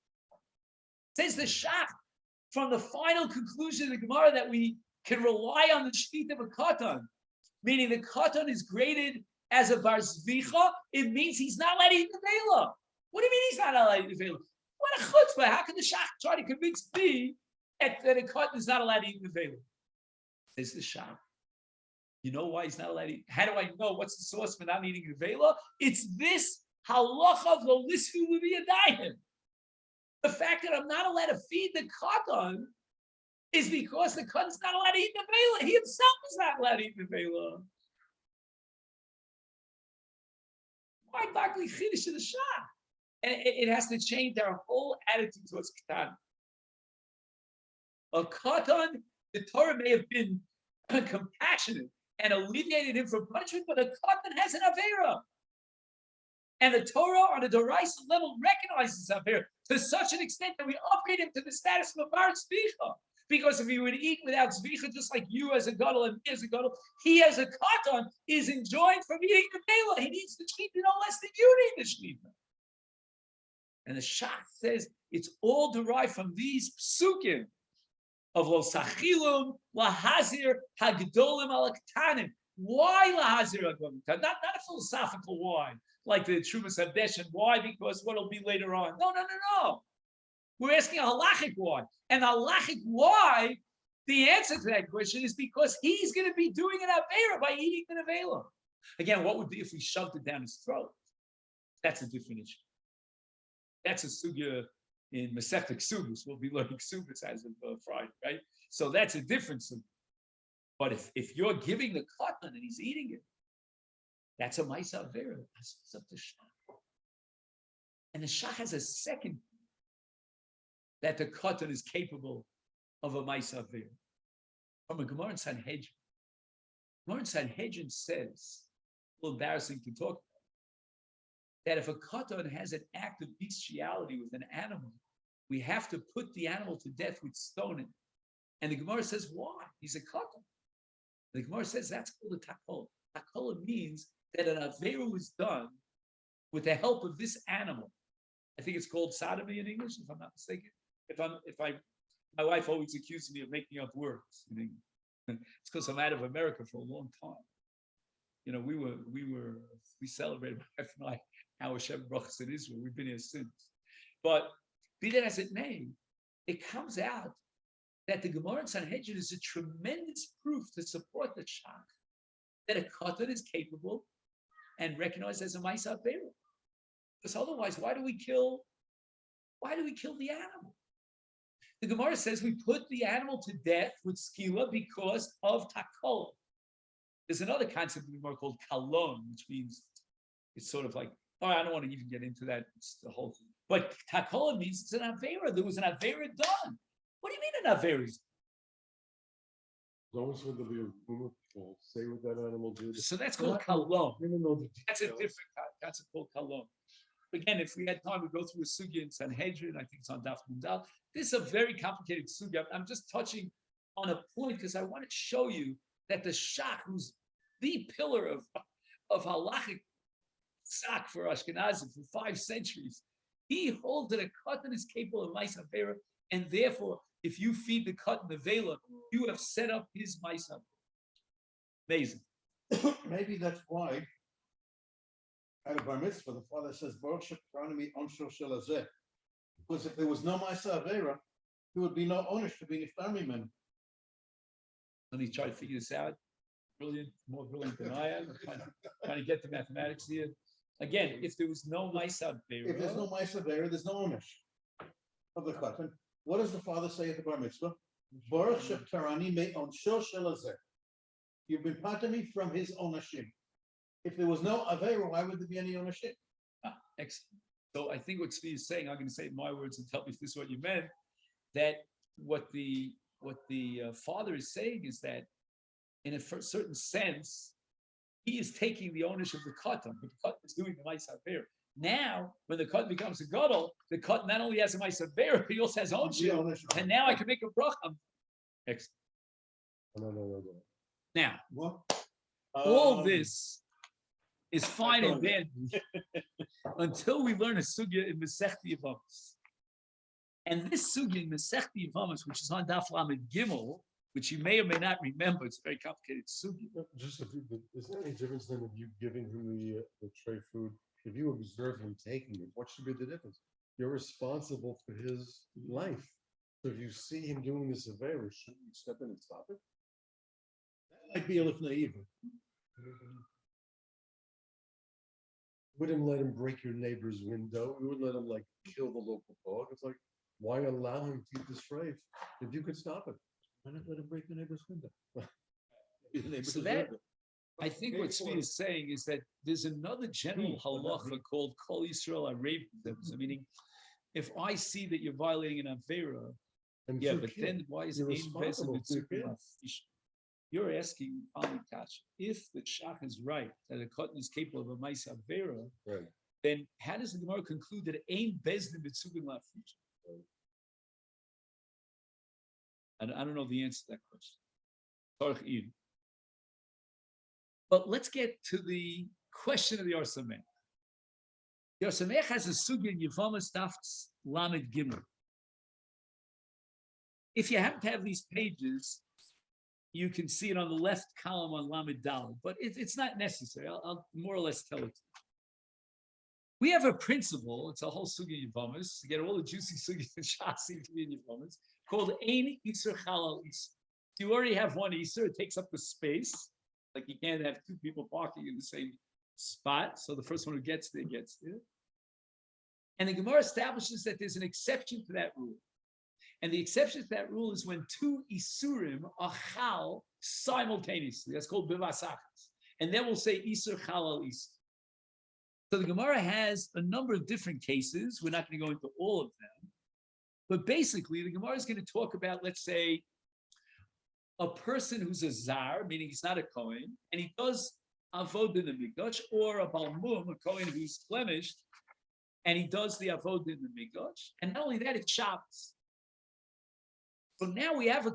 Says the Shach from the final conclusion of the Gemara that we can rely on the shechita of a katan, meaning the katan is graded as a bar zvicha. It means he's not allowed to eat nevela. What do you mean he's not allowed to eat nevela? What a chutzpah! How can the Shach try to convince me that a katan is not allowed to eat nevela? Says the Shach. You know why he's not allowed to eat? How do I know? What's the source for not eating nevela? It's this halacha of lo lisfu l'viyadayim. The fact that I'm not allowed to feed the katan is because the katan's not allowed to eat nevela. He himself is not allowed to eat nevela. Why Barkley Chiddush to the Shach? And it has to change our whole attitude towards katan. A katan, the Torah may have been compassionate and alleviated him from punishment, but a katan has an avera. And the Torah on a doraisa level recognizes avera to such an extent that we upgrade him to the status of a bar tzvicha. Because if he would eat without tzvicha, just like you as a gadol and me as a gadol, he as a katan is enjoined from eating the vela. He needs the shechita no less than you need the shechita. And the Shach says it's all derived from these psukim of lo sachilum lahazir hagdolim al ktanim. Why lahazir hagdolim? Not a philosophical why, like the Trumas Hadeshim. Why? Because what'll be later on. No. We're asking a halachic why. And the halachic why, the answer to that question is because he's going to be doing an avera by eating the nevela. Again, what would be if we shoved it down his throat? That's a different issue. That's a sugya in Masechet Ksubis. We'll be learning Ksubis as of Friday, right? So that's a difference. But if you're giving the katan and he's eating it, that's a Maisa Vera. That's up to Shach. And the Shach has a second that the katan is capable of a Maisa Vera. From a Gemara in Sanhedrin. Gemara in Sanhedrin says, a little embarrassing to talk about, that if a katan has an act of bestiality with an animal, we have to put the animal to death with stoning. And the Gemara says, why? He's a katan. The Gemara says that's called a takol. Takol means that an averu was done with the help of this animal. I think it's called sodomy in English, if I'm not mistaken. My wife always accuses me of making up words in English. It's because I'm out of America for a long time. You know, we celebrated my wife and I our Shem Brachas in Israel. We've been here since. But be that as it may, it comes out that the Gemara in Sanhedrin is a tremendous proof to support the Shach that a katan is capable and recognized as a Maisa Beira. Because otherwise, why do we kill the animal? The Gemara says we put the animal to death with skila because of takol. There's another concept in the Gemara called kalon, which means it's sort of like, oh, I don't want to even get into that. It's the whole thing. But takol means it's an avera. There was an avera done. What do you mean an avera? As long as there be a rumor to say what that animal did. So that's called kalon. Even though the That's a details- different concept called kalon. Again, if we had time, we'd go through a sugya in Sanhedrin. I think it's on Daf Mundal. This is a very complicated sugya. I'm just touching on a point because I want to show you that the Shach, who's the pillar of halachic sak for Ashkenazim for 5 centuries, he holds that a katan is capable of Maisa Vera, and therefore, if you feed the katan the vela, you have set up his Maisa. Amazing. Maybe that's why at a bar mitzvah, the father says, Baruch she'karani onshor shel hazeh. Because if there was no Maisa Avera, there would be no onish to be niftar mimenu. Let me try to figure this out. Brilliant, more brilliant than I am. I'm trying to get the mathematics here. Again, if there was no Maisa If there's no Maisa Avera, there's no onish of the katan. What does the father say at the bar mitzvah? Baruch she'karani onshor shel hazeh. You've been patami from his ownership. If there was no Avera, why would there be any ownership? Excellent. So I think what Steve is saying, I'm going to say it in my words and tell me if this is what you meant, that what the father is saying is that in a certain sense, he is taking the ownership of the katan, but the katan is doing the Maisa Avera. Now, when the katan becomes a gadol, the katan not only has a Maisa Avera, he also has ownership. And now I can make a bracha. Excellent. No. Now, What? all this is fine and dandy until we learn a sugya in Masechet Yevamot. And this sugya in Masechet Yevamot, which is on Daf Lamed Gimel, which you may or may not remember, it's a very complicated sugya. Just is there any difference then of you giving him the tray food? If you observe him taking it, what should be the difference? You're responsible for his life. So if you see him doing this avera, shouldn't you step in and stop it? That might be a little naive. Wouldn't let him break your neighbor's window. We wouldn't let him like kill the local dog. It's like, why allow him to eat this tray if you could stop it? Why not let him break the neighbor's window? So that, I think what Tzvi is saying is that there's another general halacha called Kol Yisrael Arev, meaning if I see that you're violating an avera, And yeah, for but kids, then why is it you're being invested responsible with for your supermarket? You're asking Ali Kash, if the Shach is right, that a katan is capable of a Maisa Avera, right. then how does the Gemara conclude that Ein Bezdin B'Tzugin La'Fish? And I don't know the answer to that question. Tarech Iyun. But let's get to the question of the Arsamech. The Arsamech has a sugya in Yevamot Daf Lamed Gimel. If you happen to have these pages, you can see it on the left column on Lamed Daled, but it's not necessary. I'll more or less tell it to you. We have a principle, it's a whole sugya in Yevamos, to get all the juicy sugyas and shasi to be in Yevamos, called Ein Issur Chalal Issur. You already have one Issur, it takes up the space, like you can't have 2 people parking in the same spot, so the first one who gets there gets there. And the Gemara establishes that there's an exception to that rule. And the exception to that rule is when two Issurim are chal simultaneously. That's called bivasachas. And then we'll say Issur chal al Issur. So the Gemara has a number of different cases. We're not going to go into all of them. But basically, the Gemara is going to talk about, let's say, a person who's a zar, meaning he's not a Kohen, and he does avod in the mikdash, or a balmum, a Kohen who's blemished, and he does the avod in the mikdash. And not only that, it's Shabbos. So now we have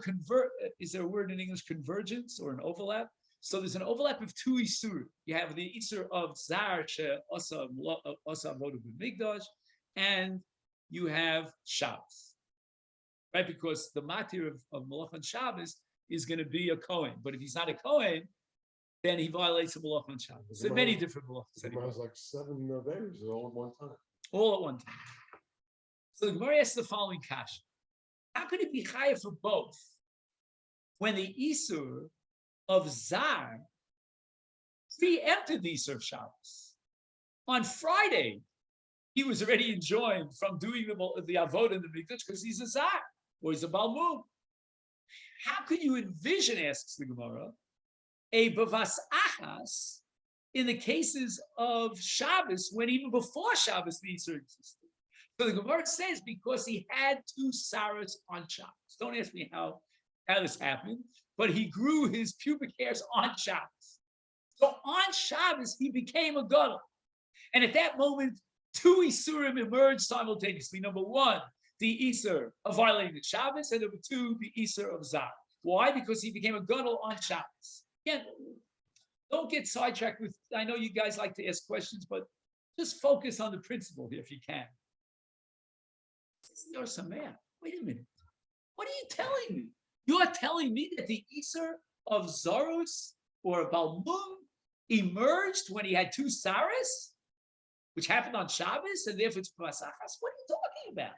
is there a word in English, convergence or an overlap? So there's an overlap of two Issur. You have the Issur of zar, asa avod b'mikdash, and you have Shabbos, right? Because the matir of Malach on Shabbos is going to be a Kohen. But if he's not a Kohen, then he violates the Malach on Shabbos. So many different Malachos. It was like 7 Averis all at one time. All at one time. So the Gemara asks the following kasha. How could it be chayav for both? When the Issur of Zar preempted the Issur of Shabbos. On Friday, he was already enjoined from doing the avod in the mikdash because he's a zar or he's a balmum. How could you envision, asks the Gemara, a bavas achas in the cases of Shabbos when even before Shabbos the Issur existed? So the Gemara says because he had two saras on Shabbos. Don't ask me how this happened, but he grew his pubic hairs on Shabbos. So on Shabbos he became a gadol, and at that moment, two Issurim emerged simultaneously. Number one, the Issur of violating the Shabbos, and number two, the Issur of Zar. Why? Because he became a gadol on Shabbos. Again, don't get sidetracked with, I know you guys like to ask questions, but just focus on the principle here if you can. There's some man. Wait a minute. What are you telling me? You're telling me that the Issur of Zarus or Balmum emerged when he had two Saras? Which happened on Shabbos, and therefore it's Pasachas. What are you talking about?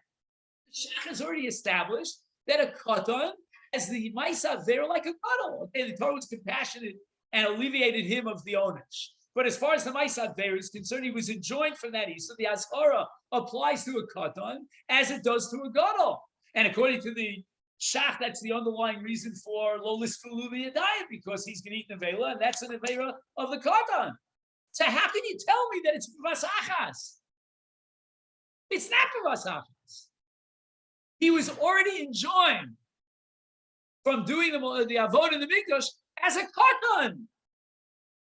The Shach has already established that a Katan has the Maisa there like a Gadol. Okay, the Torah was compassionate and alleviated him of the Onesh. But as far as the Maisa there is concerned, he was enjoined from that. So the Azhara applies to a Katan as it does to a Gadol. And according to the Shach, that's the underlying reason for Lo Lisfalu Yadayim, because he's going to eat Nevela, and that's a Nevela of the Katan. So how can you tell me that it's Vasachas? It's not Vasachas. He was already enjoined from doing the avod in the mikdash as a katan.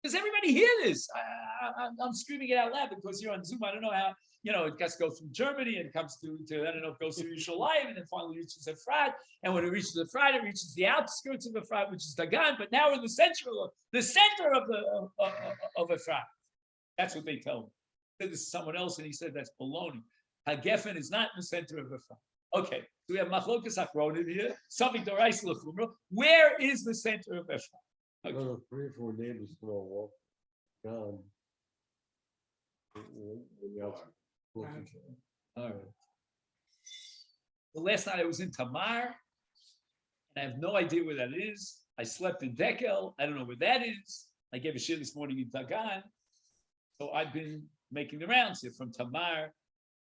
Does everybody hear this? I'm screaming it out loud because you're on Zoom. I don't know how, it has to go through Germany and comes to I don't know, it goes through Yerushalayim and then finally reaches Efrat. And when it reaches Efrat, it reaches the outskirts of Efrat, which is Dagan. But now we're in the center of Efrat. That's what they tell me. This is someone else, and he said that's baloney. Hagefen is not in the center of Efrat. Okay, so we have Machlokas Achronim here. Something Dorais Lechumra. Where is the center of Efrat? Okay. 3 or 4 neighbors can all walk down. Okay. All right. The last night I was in Tamar, and I have no idea where that is. I slept in Dekel. I don't know where that is. I gave a shir this morning in Dagan. So I've been making the rounds here from Tamar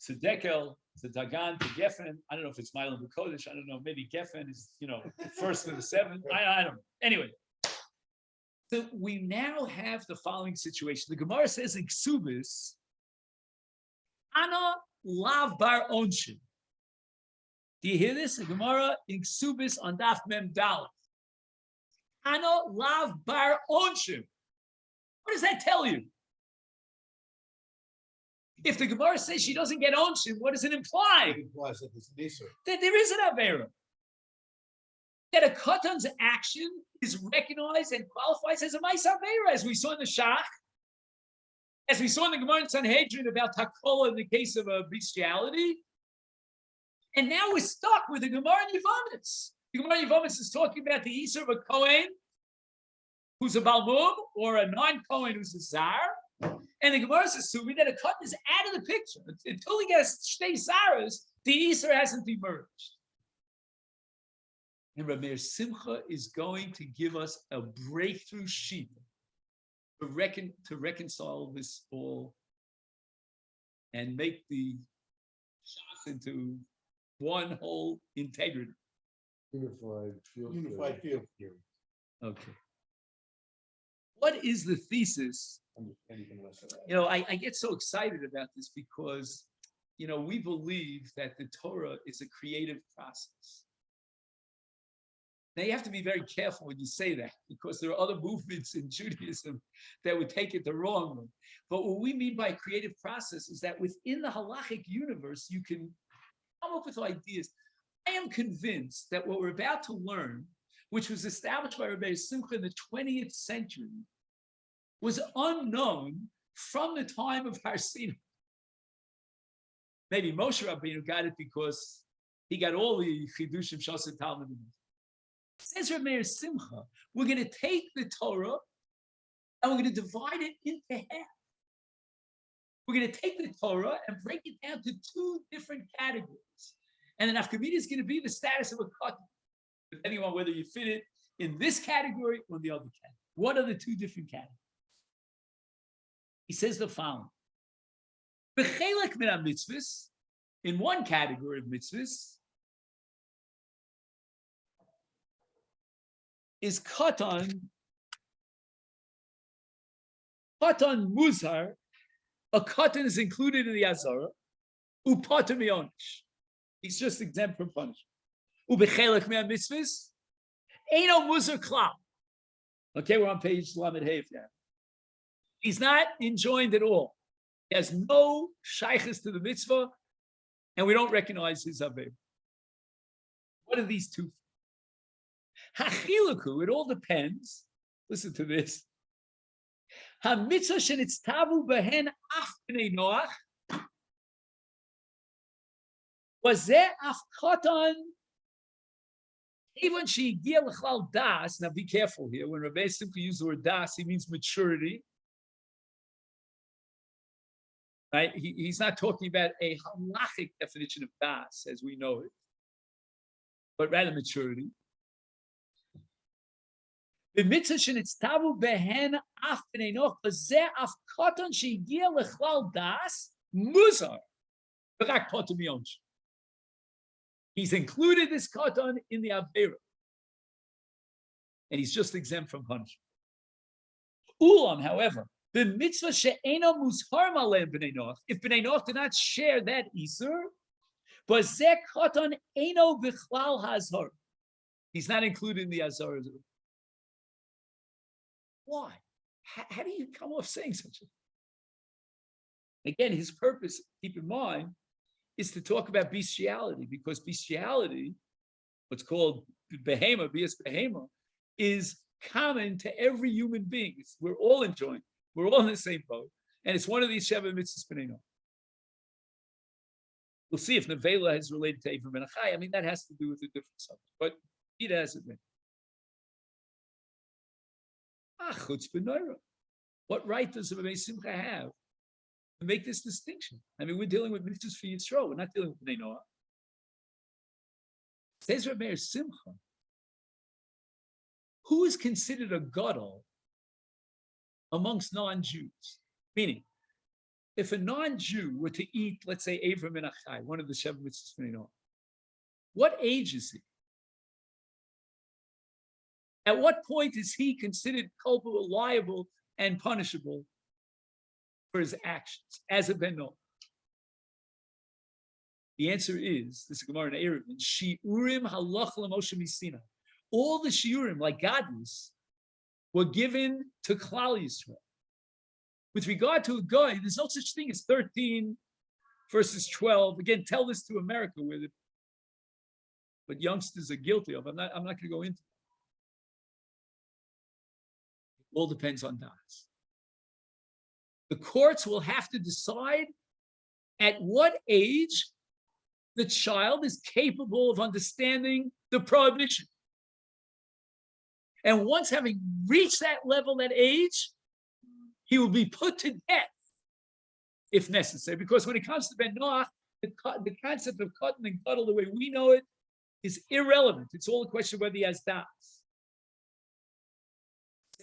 to Dekel to Dagan to Geffen. I don't know if it's Milan Bukodesh. I don't know. Maybe Geffen is, first to the 7th. I don't know. Anyway. So we now have the following situation. The Gemara says in Ksubis, Ana lav bar onshin. Do you hear this? The Gemara in Ksubis on Daf Mem Daleth. Ana lav bar onshin. What does that tell you? If the Gemara says she doesn't get onshin, what does it imply? It implies that there's an Issur. That there is an Avera. That a Katan's action is recognized and qualifies as a Ma'is Avera, as we saw in the Shach, as we saw in the Gemara in Sanhedrin about Takola in the case of a bestiality. And now we're stuck with the Gemara in Yevamot. The Gemara in Yevamot is talking about the Issur of a Kohen who's a Balmum or a non-Kohen who's a Zar. And the Gemara is assuming that a Katan is out of the picture. Until he gets Shtei Zaras, the Issur hasn't emerged. And Rameir Simcha is going to give us a breakthrough sheet to reconcile this all and make the into one whole integrity. Unified field. Unified field. Okay. What is the thesis? I get so excited about this because, we believe that the Torah is a creative process. Now, you have to be very careful when you say that because there are other movements in Judaism that would take it the wrong way. But what we mean by creative process is that within the halachic universe, you can come up with ideas. I am convinced that what we're about to learn, which was established by Rabbi Simcha in the 20th century, was unknown from the time of Har Sinai. Maybe Moshe Rabbeinu got it because he got all the Chidushim Shas Talmud. Says Rabbi Simcha, we're going to take the Torah and we're going to divide it into half. We're going to take the Torah and break it down to two different categories. And the nafkamina is going to be the status of a katan, depending on whether you fit it in this category or the other category. What are the two different categories? He says the following. B'chelek min ha-mitzvahs, in one category of mitzvahs, is katan muzhar. A katan is included in the azara. Upater mi'onish. He's just exempt from punishment. Ubechelek min ha-mitzvahs, eino muzhar klal. Okay, we're on page Lamed Hey now. He's not enjoined at all. He has no shaykhs to the mitzvah, and we don't recognize his aved. What are these two? Hachiluku, it all depends. Listen to this. Ha-mitzvah shenitztavu behen af b'nei Noach wazeh af katan even she'egia l'chlal das. Now be careful here. When Rabbi simply uses the word das, he means maturity. Right? He's not talking about a halachic definition of das as we know it, but rather maturity. The mitzvah shenitztavu behen af b'nei Noach v'zeh af katan she'egia l'chlal das muzar v'rak poter mi'onsh. He's included this katan in the avera, and he's just exempt from punishment. Ulam, however, the mitzvah she'eno muzhar maleim b'nei Noach, if b'nei Noach did not share that Issur, but zeh katan eno b'chlal hazar, he's not included in the hazar. Why? How do you come off saying such a thing? Again, his purpose, keep in mind, is to talk about bestiality, because bestiality, what's called behema, bias behema, is common to every human being. We're all enjoying. We're all in the same boat, and it's one of these Sheva mitzvahs b'nei Noach. We'll see if Nevela is related to Avram and Achai. I mean, that has to do with a different subject, but it hasn't been. Chutz b'noira. What right does Rabbi Simcha have to make this distinction? I mean, we're dealing with mitzvahs for Yisrael. We're not dealing with Bnei Noach. Says Rabbi Simcha, who is considered a gadol amongst non-Jews? Meaning, if a non-Jew were to eat, let's say, Avram and Achai, one of the Sheva mitzvahs Bnei Noach, what age is he? At what point is he considered culpable, liable, and punishable for his actions as a ben Noach? The answer is, this is Gemara in Eruvin, Shiurim halacha l'Moshe Misina. All the shiurim, like Gadlus, were given to Klal Yisrael. With regard to a guy, there's no such thing as 13 verses 12. Again, tell this to America with it. What youngsters are guilty of. I'm not going to go into it. All depends on das. The courts will have to decide at what age the child is capable of understanding the prohibition. And once having reached that level, that age, he will be put to death if necessary. Because when it comes to Ben Noach, the concept of cotton and cuddle, the way we know it, is irrelevant. It's all a question of whether he has das.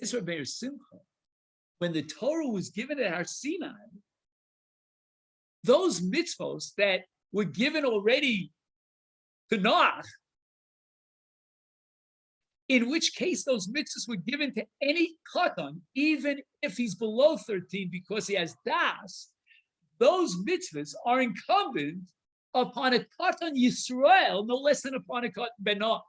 This Rabbi Simcha, when the Torah was given at Har Sinai, those mitzvos that were given already to Noach, in which case those mitzvahs were given to any katan, even if he's below 13 because he has das, those mitzvahs are incumbent upon a katan Yisrael, no less than upon a katan ben Noach,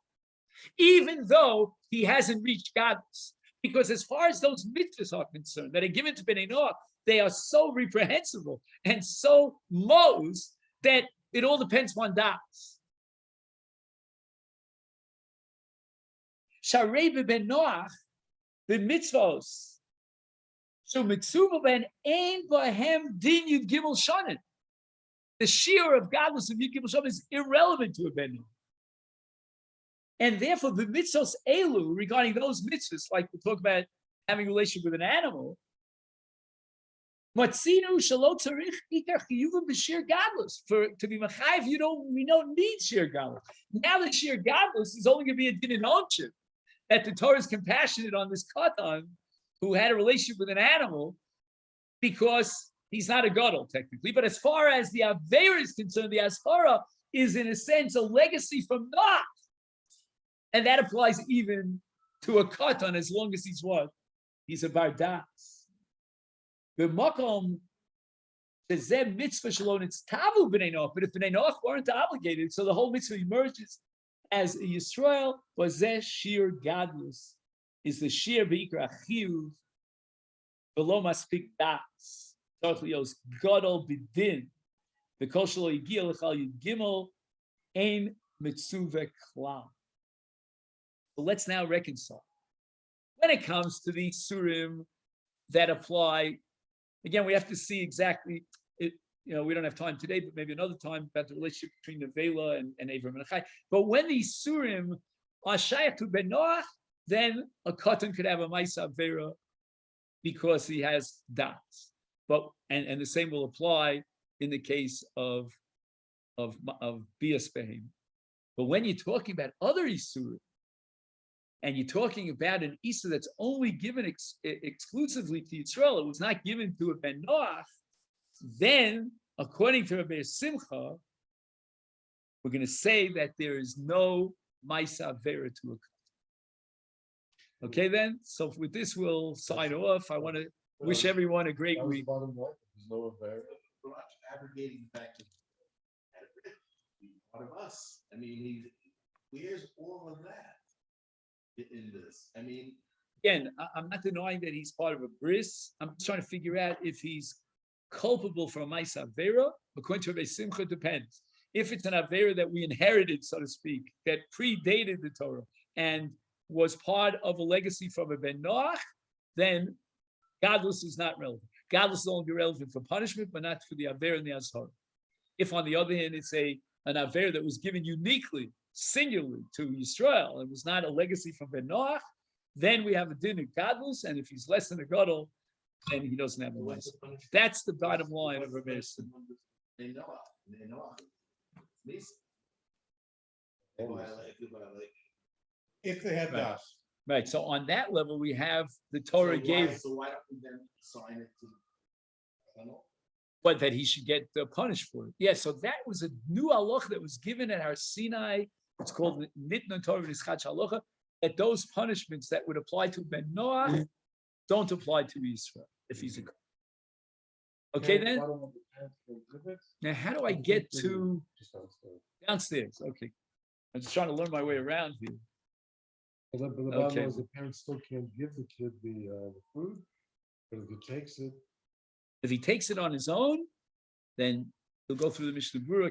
even though he hasn't reached gadlus. Because as far as those mitzvahs are concerned that are given to Bnei Noach, they are so reprehensible and so mo's that it all depends on das. Sharei ben Noach, the mitzvos, so mitzvah ben ein bahem din yud gimel shanin. The shear of godless of yud gimel shanin is irrelevant to a ben Noach. And therefore, the mitzvos elu, regarding those mitzvahs, like we talk about having a relationship with an animal, matzinu shalot tzarich ikar chiyuvim b'shir gadlus. For to be machayev, we don't need shir gadlus. Now the shir gadlus is only going to be a din in onship. That the Torah is compassionate on this katan who had a relationship with an animal because he's not a gadol technically. But as far as the Aveira is concerned, the Asfara is in a sense a legacy from Noach. And that applies even to a katan as long as he's what? He's a bardas. The makom shezeh mitzvah shalom, it's tavu b'nei Noach, but if b'nei Noach weren't obligated, so the whole mitzvah emerges as a Yisrael, wazeh shir gadlus, is the shir beikra chiyuv, below maspik das, tzarich gadol b'din, the kol shelo yigia l'chal yud gimel, ein mitzuvah klal. So let's now reconcile. When it comes to the Isurim that apply, again, we have to see exactly, we don't have time today, but maybe another time about the relationship between Nevela and Avram and Achai. But when the Isurim are shayach to Ben Noach, then a katan could have a Maisa Avera because he has das. But and the same will apply in the case of Bias Behim. But when you're talking about other Isurim, and you're talking about an Issur that's only given exclusively to Yisrael, it was not given to a Ben Noach, then, according to Rabbi Simcha, we're going to say that there is no Maisa Avera to a katan. Okay, then? So with this, we'll sign off. I want to wish everyone a great week. Bottom line. There's no Avera. We're not abrogating the fact that he's part of us. I mean, where's all of that in this? I mean, again, I'm not denying that he's part of a bris. I'm just trying to figure out if he's culpable for a Maisa Avera. According to Rabbi Simcha, depends. If it's an Avera that we inherited, so to speak, that predated the Torah and was part of a legacy from a Ben Noach, then godless is not relevant. Godless is only relevant for punishment, but not for the Avera and the Azhar. If, on the other hand, it's an Avera that was given uniquely, singularly to Yisrael, and was not a legacy from Ben Noach, then we have a din of godless, and if he's less than a gadol, then he doesn't have a license. That's the bottom line of Rabbi Issur. they know If they have Right. das. Right. So on that level, we have the Torah gave, So why don't we then assign it to? I don't know. but that he should get punished for it. Yeah. So that was a new halacha that was given at our Sinai. It's called the Nitna Torah V'Nischach Halacha. That those punishments that would apply to Ben Noach don't apply to Israel if he's a. Okay, then. Now, how do I get to downstairs? Okay, I'm just trying to learn my way around here. But the bottom line is the parents still can't give the kid the food, but if he takes it on his own, then he'll go through the Mishnah Berurah